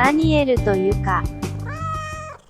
ダニエルとユカ。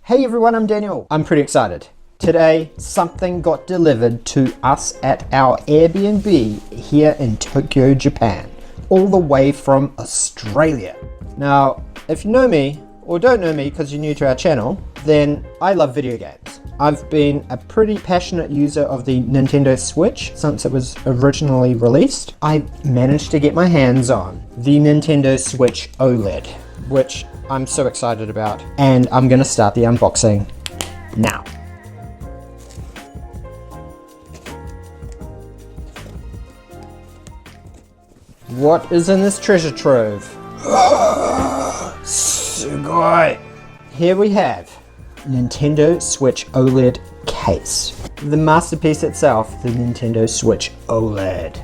Hey everyone, I'm Daniel. I'm pretty excited. Today, something got delivered to us at our Airbnb here in Tokyo, Japan, all the way from Australia. Now, if you know me, or don't know me because you're new to our channel, then I love video games. I've been a pretty passionate user of the Nintendo Switch since it was originally released. I managed to get my hands on the Nintendo Switch OLED, which I'm so excited about, and I'm gonna start the unboxing now. What is in this treasure trove? Sugoi! Here we have Nintendo Switch OLED case. The masterpiece itself, the Nintendo Switch OLED.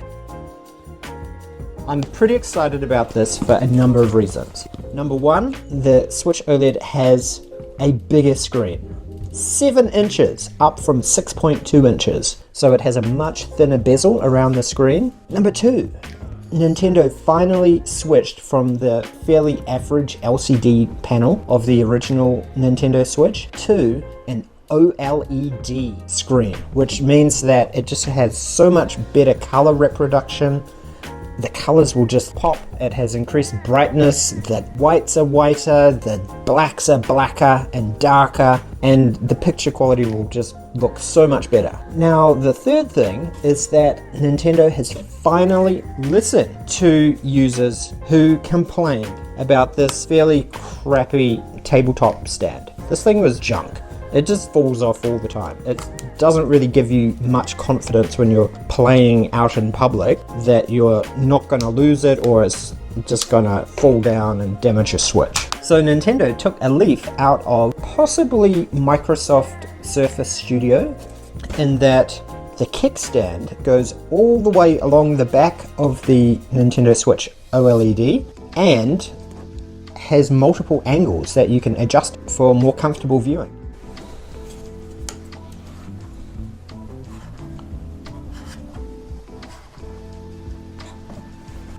I'm pretty excited about this for a number of reasons. Number one, the Switch OLED has a bigger screen. 7 inches up from 6.2 inches. So it has a much thinner bezel around the screen. Number two, Nintendo finally switched from the fairly average LCD panel of the original Nintendo Switch to an OLED screen, which means that it just has so much better color reproduction. The colors will just pop. It has increased brightness, the whites are whiter, the blacks are blacker and darker, and the picture quality will just look so much better. Now, the third thing is that Nintendo has finally listened to users who complained about this fairly crappy tabletop stand. This thing was junk. It just falls off all the time. It doesn't really give you much confidence when you're playing out in public that you're not going to lose it or it's just going to fall down and damage your Switch. So Nintendo took a leaf out of possibly Microsoft Surface Studio in that the kickstand goes all the way along the back of the Nintendo Switch OLED and has multiple angles that you can adjust for more comfortable viewing.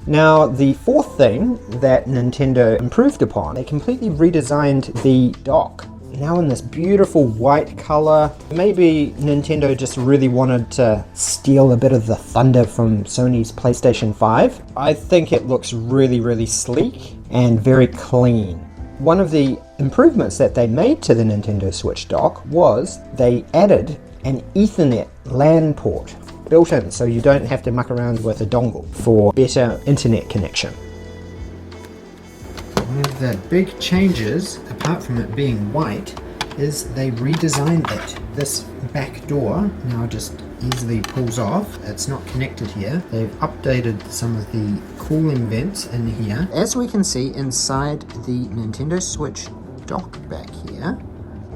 Now, the fourth thing that Nintendo improved upon, they completely redesigned the dock. Now in this beautiful white color. Maybe Nintendo just really wanted to steal a bit of the thunder from Sony's PlayStation 5. I think it looks really, really sleek and very clean. One of the improvements that they made to the Nintendo Switch dock was they added an Ethernet LAN port built in, so you don't have to muck around with a dongle for better internet connection. One of the big changes, apart from it being white, is they redesigned it. This back door now just easily pulls off. It's not connected here. They've updated some of the cooling vents in here. As we can see inside the Nintendo Switch dock back here,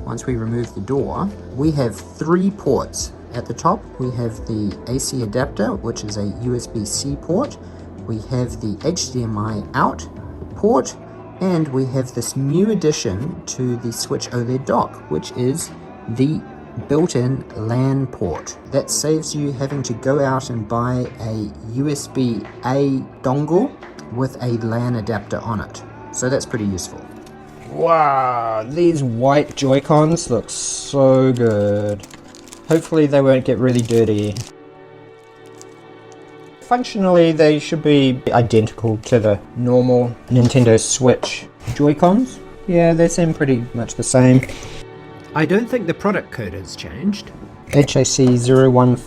once we remove the door, we have 3 ports. At the top, we have the AC adapter, which is a USB-C port. We have the HDMI out port, and we have this new addition to the Switch OLED dock, which is the built-in LAN port. That saves you having to go out and buy a USB-A dongle with a LAN adapter on it. So that's pretty useful. Wow, these white Joy-Cons look so good. Hopefully they won't get really dirty. Functionally, they should be identical to the normal Nintendo Switch Joy-Cons. Yeah, they seem pretty much the same. I don't think the product code has changed. HAC015,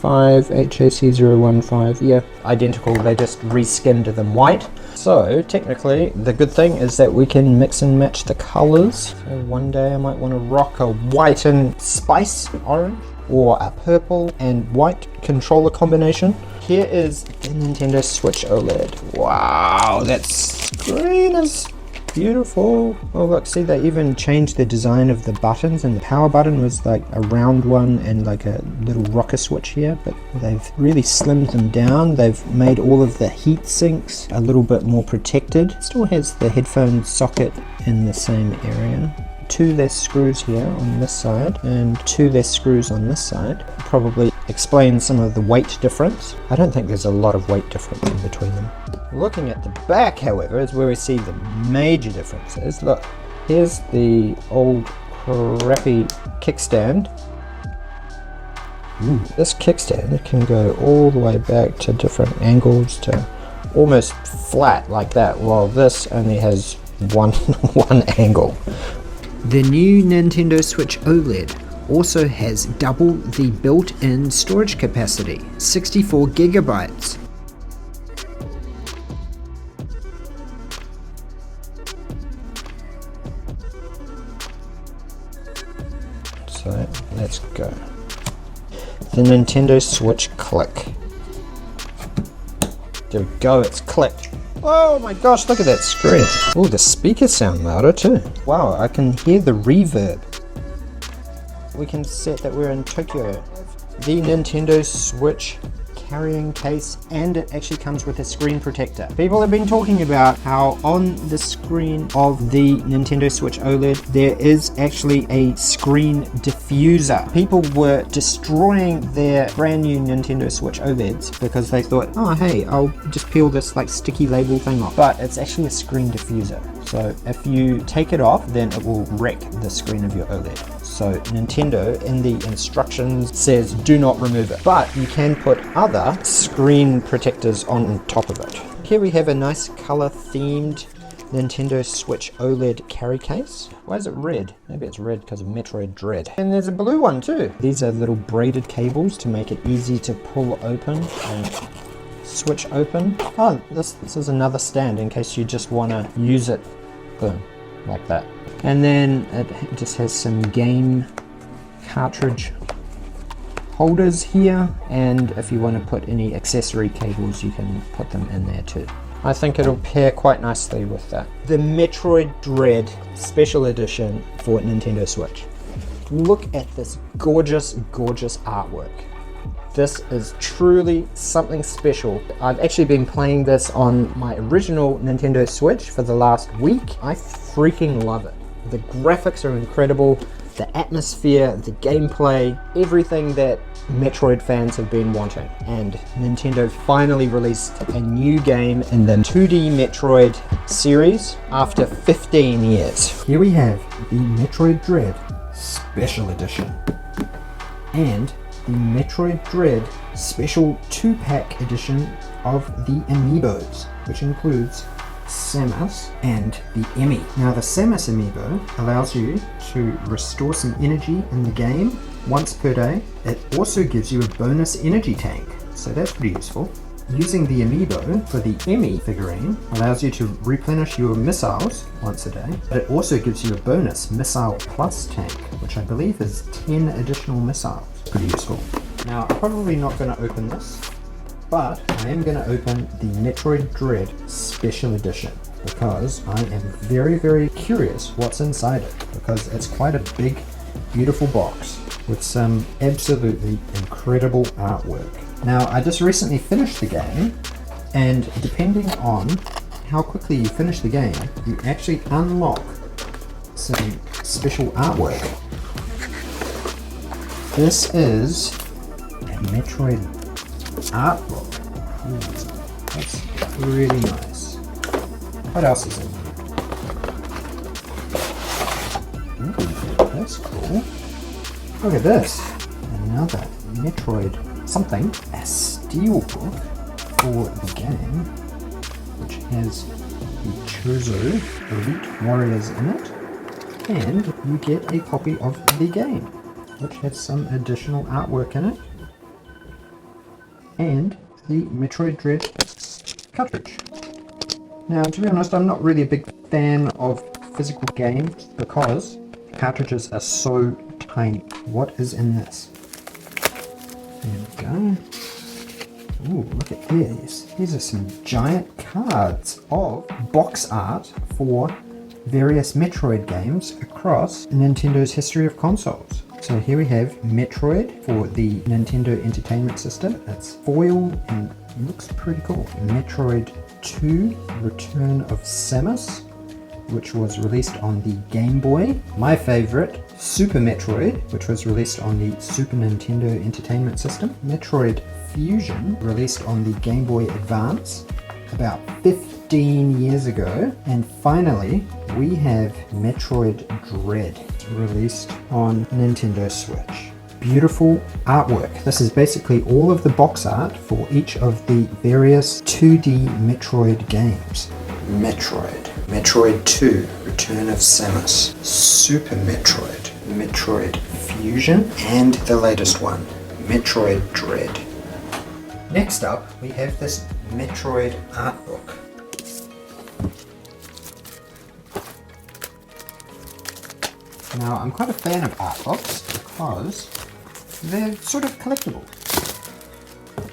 HAC015, yeah, identical, they just reskinned them white. So, technically, the good thing is that we can mix and match the colors. So one day I might want to rock a white and spice orange, or a purple and white controller combination. Here is the Nintendo Switch OLED. Wow, that screen is beautiful. Oh look, see, they even changed the design of the buttons, and the power button was like a round one and like a little rocker switch here, but they've really slimmed them down. They've made all of the heat sinks a little bit more protected. It still has the headphone socket in the same area. 2 less screws here on this side and 2 less screws on this side. Probably explains some of the weight difference. I don't think there's a lot of weight difference in between them. Looking at the back, however, is where we see the major differences. Look, Here's the old crappy kickstand. This kickstand can go all the way back to different angles to almost flat like that, while this only has one angle. The new Nintendo Switch OLED also has double the built-in storage capacity, 64 gigabytes. So let's go. The Nintendo Switch Click. There we go, it's clicked. Oh my gosh, look at that screen. Oh, the speakers sound louder too. Wow, I can hear the reverb. We can set that we're in Tokyo. The Nintendo Switch carrying case, and it actually comes with a screen protector. People have been talking about how on the screen of the Nintendo Switch OLED there is actually a screen diffuser. People were destroying their brand new Nintendo Switch OLEDs because they thought, oh hey, I'll just peel this like sticky label thing off. But it's actually a screen diffuser. So if you take it off, then it will wreck the screen of your OLED. So Nintendo in the instructions says do not remove it, but you can put other screen protectors on top of it. Here we have a nice color themed Nintendo Switch OLED carry case. Why is it red? Maybe it's red because of Metroid Dread. And there's a blue one too. These are little braided cables to make it easy to pull open and switch open. Oh, this is another stand in case you just want to use it. Boom, like that. And then it just has some game cartridge holders here, and if you want to put any accessory cables you can put them in there too. I think it'll pair quite nicely with that. The Metroid Dread Special Edition for Nintendo Switch. Look at this gorgeous, gorgeous artwork. This is truly something special. I've actually been playing this on my original Nintendo Switch for the last week. I freaking love it. The graphics are incredible, the atmosphere, the gameplay, everything that Metroid fans have been wanting. And Nintendo finally released a new game in the 2D Metroid series after 15 years. Here we have the Metroid Dread Special Edition and the Metroid Dread Special 2-pack edition of the Amiibos, which includes Samus and the Emmy. Now the Samus Amiibo allows you to restore some energy in the game once per day. It also gives you a bonus energy tank, so that's pretty useful. Using the Amiibo for the Emmy figurine allows you to replenish your missiles once a day, but it also gives you a bonus Missile Plus tank, which I believe is 10 additional missiles. Pretty useful. Now I'm probably not going to open this, but I am going to open the Metroid Dread Special Edition because I am very, very curious what's inside it, because it's quite a big, beautiful box with some absolutely incredible artwork. Now I just recently finished the game, and depending on how quickly you finish the game, you actually unlock some special artwork. This is a Metroid art book. That's really nice. What else is in here? Ooh, that's cool. Look at this. Another Metroid something. A steel book for the game, which has the Chozo Elite Warriors in it. And you get a copy of the game, which has some additional artwork in it. And the Metroid Dread cartridge. Now, to be honest, I'm not really a big fan of physical games because cartridges are so tiny. What is in this? There we go. Ooh, look at these. These are some giant cards of box art for various Metroid games across Nintendo's history of consoles. So here we have Metroid for the Nintendo Entertainment System. It's foil and looks pretty cool. Metroid 2 Return of Samus, which was released on the Game Boy. My favorite, Super Metroid, which was released on the Super Nintendo Entertainment System. Metroid Fusion, released on the Game Boy Advance about 15 years ago. And finally, we have Metroid Dread, released on Nintendo Switch. Beautiful artwork. This is basically all of the box art for each of the various 2D Metroid games. Metroid, Metroid 2, Return of Samus, Super Metroid, Metroid Fusion, and the latest one, Metroid Dread. Next up, we have this Metroid art book. Now, I'm quite a fan of art books because they're sort of collectible,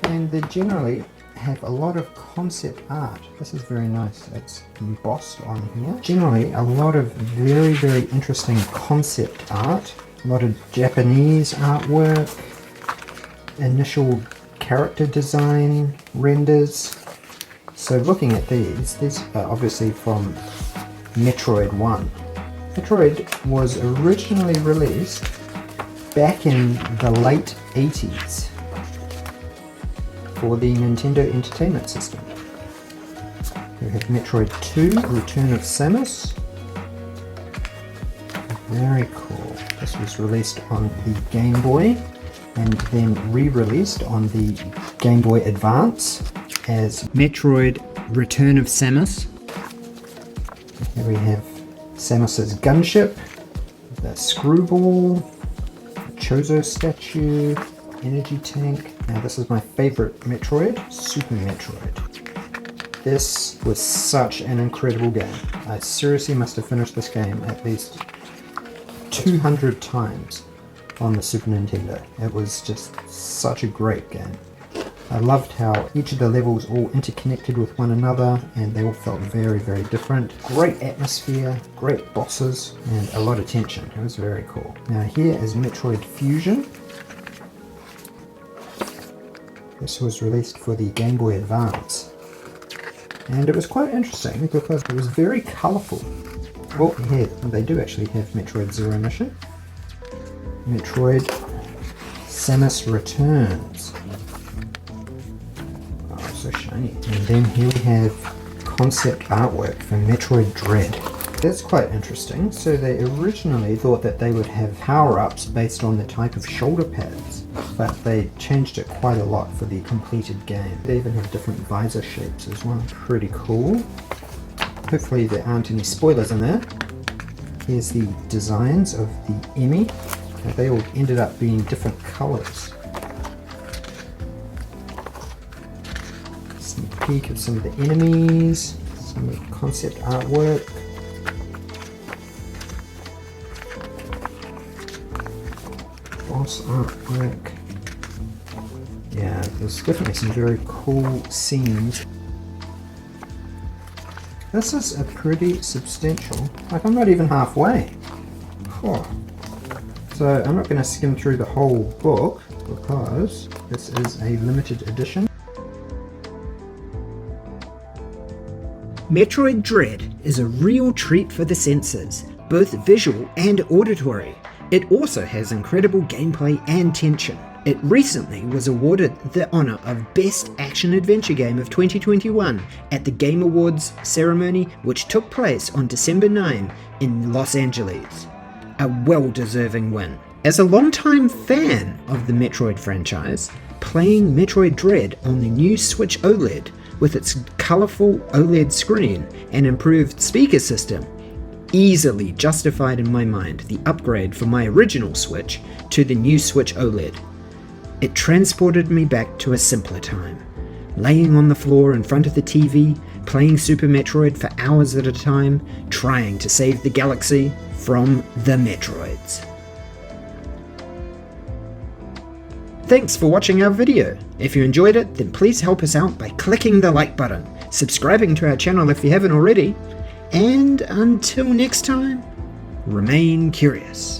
and they generally have a lot of concept art. This is very nice. It's embossed on here. Generally, a lot of very, very interesting concept art. A lot of Japanese artwork, initial character design renders. So looking at these are obviously from Metroid 1. Metroid was originally released back in the late 80s for the Nintendo Entertainment System. We have Metroid 2, Return of Samus. Very cool. This was released on the Game Boy and then re-released on the Game Boy Advance as Metroid Return of Samus. Here we have Samus's gunship, the screwball, the Chozo statue, energy tank. Now this is my favorite Metroid, Super Metroid. This was such an incredible game. I seriously must have finished this game at least 200 times on the Super Nintendo. It was just such a great game. I loved how each of the levels all interconnected with one another and they all felt very, very different. Great atmosphere, great bosses, and a lot of tension. It was very cool. Now here is Metroid Fusion. This was released for the Game Boy Advance. And it was quite interesting because it was very colourful. Well, here they do actually have Metroid Zero Mission. Metroid Samus Returns. Oh, so shiny. And then here we have concept artwork for Metroid Dread. That's quite interesting. So they originally thought that they would have power-ups based on the type of shoulder pads, but they changed it quite a lot for the completed game. They even have different visor shapes as well. Pretty cool. Hopefully there aren't any spoilers in there. Here's the designs of the Emmy. They all ended up being different colours. Sneak peek of some of the enemies, some of the concept artwork. Boss artwork. Yeah, there's definitely some very cool scenes. This is a pretty substantial, like I'm not even halfway. Oh. So I'm not going to skim through the whole book because this is a limited edition. Metroid Dread is a real treat for the senses, both visual and auditory. It also has incredible gameplay and tension. It recently was awarded the honour of Best Action Adventure Game of 2021 at the Game Awards ceremony, which took place on December 9 in Los Angeles. A well-deserving win. As a longtime fan of the Metroid franchise, playing Metroid Dread on the new Switch OLED with its colourful OLED screen and improved speaker system easily justified in my mind the upgrade from my original Switch to the new Switch OLED. It transported me back to a simpler time, laying on the floor in front of the TV, playing Super Metroid for hours at a time, trying to save the galaxy from the Metroids. Thanks for watching our video. If you enjoyed it, then please help us out by clicking the like button, subscribing to our channel if you haven't already, and until next time, remain curious.